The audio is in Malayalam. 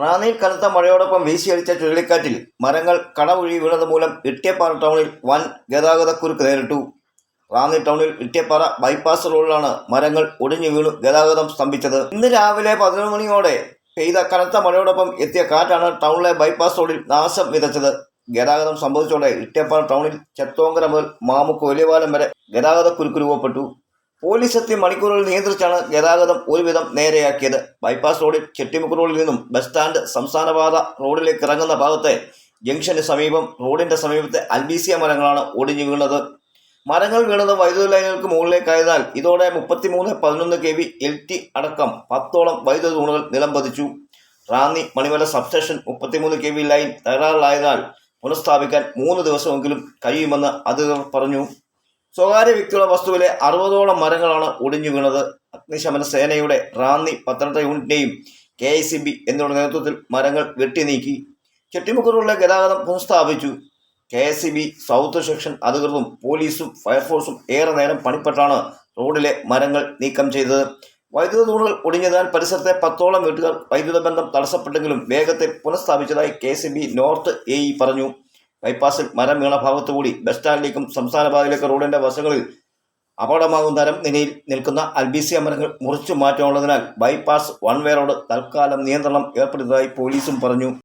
റാന്നിയിൽ കനത്ത മഴയോടൊപ്പം വീശിയടിച്ച ചുഴലിക്കാറ്റിൽ മരങ്ങൾ കടപുഴി വീണത് മൂലം ഇട്ടിയപ്പാറ ടൗണിൽ വൻ ഗതാഗതക്കുരുക്ക് നേരിട്ടു. റാന്നി ടൗണിൽ ഇട്ടിയപ്പാറ ബൈപ്പാസ് റോഡിലാണ് മരങ്ങൾ ഒടിഞ്ഞു വീണു ഗതാഗതം സ്തംഭിച്ചത്. ഇന്ന് രാവിലെ 11 മണിയോടെ പെയ്ത കനത്ത മഴയോടൊപ്പം എത്തിയ കാറ്റാണ് ടൗണിലെ ബൈപ്പാസ് റോഡിൽ നാശം വിതച്ചത്. ഗതാഗതം സംഭവിച്ചതോടെ ഇട്ടിയപ്പാറ ടൗണിൽ ചെത്തോങ്കര മുതൽ മാമുക്ക് വലിയപാലം വരെ ഗതാഗതക്കുരുക്ക് രൂപപ്പെട്ടു. പോലീസ് എത്തി മണിക്കൂറുകൾ നിയന്ത്രിച്ചാണ് ഗതാഗതം ഒരുവിധം നേരെയാക്കിയത്. ബൈപ്പാസ് റോഡിൽ ചെട്ടിമുക്ക് റോഡിൽ നിന്നും ബസ് സ്റ്റാൻഡ് സംസ്ഥാനപാത റോഡിലേക്ക് ഇറങ്ങുന്ന ഭാഗത്തെ ജംഗ്ഷന് സമീപം റോഡിന്റെ സമീപത്തെ അൽബീസിയ മരങ്ങളാണ് ഒടിഞ്ഞു വീണത്. മരങ്ങൾ വീണത് വൈദ്യുത ലൈനുകൾക്ക് മുകളിലേക്കായതിനാൽ ഇതോടെ 3311 kV LT അടക്കം 10ഓളം വൈദ്യുത തൂണുകൾ നിലം പതിച്ചു. Ranni Manimala substation 33 kV line തകരാറിലായതിനാൽ പുനഃസ്ഥാപിക്കാൻ 3 ദിവസമെങ്കിലും കഴിയുമെന്ന് അധികൃതർ പറഞ്ഞു. സ്വകാര്യ വ്യക്തികളുടെ വസ്തുവിലെ 60ഓളം മരങ്ങളാണ് ഒടിഞ്ഞു വീണത്. അഗ്നിശമന സേനയുടെ റാന്നി പത്തനംതിട്ട യൂണിറ്റിന്റെയും KICB എന്നിവരുടെ നേതൃത്വത്തിൽ മരങ്ങൾ വെട്ടിനീക്കി. ചെട്ടിമുക്ക് ഗതാഗതം പുനഃസ്ഥാപിച്ചു. KICB സൗത്ത് സെക്ഷൻ അധികൃതരും പോലീസും ഫയർഫോഴ്സും ഏറെ നേരം പണിപ്പെട്ടാണ് റോഡിലെ മരങ്ങൾ നീക്കം ചെയ്തത്. വൈദ്യുത തൂണുകൾ ഒടിഞ്ഞതിനാൽ പരിസരത്തെ 10ഓളം വീട്ടുകാർ വൈദ്യുത ബന്ധം തടസ്സപ്പെട്ടെങ്കിലും വേഗത്തിൽ പുനഃസ്ഥാപിച്ചതായി KICB നോർത്ത് AE പറഞ്ഞു. ബൈപ്പാസിൽ മരം വീണ ഭാഗത്തുകൂടി ബസ് സ്റ്റാൻഡിലേക്കും സംസ്ഥാനപാതയിലേക്ക് റോഡിന്റെ വശങ്ങളിൽ അപകടമാകും തരം നിലയിൽ നിൽക്കുന്ന അൽബീസിയ മരങ്ങൾ മുറിച്ചു മാറ്റാനുള്ളതിനാൽ ബൈപ്പാസ് വൺ വേ റോഡ് തൽക്കാലം നിയന്ത്രണം ഏർപ്പെടുത്തിയതായി പോലീസും പറഞ്ഞു.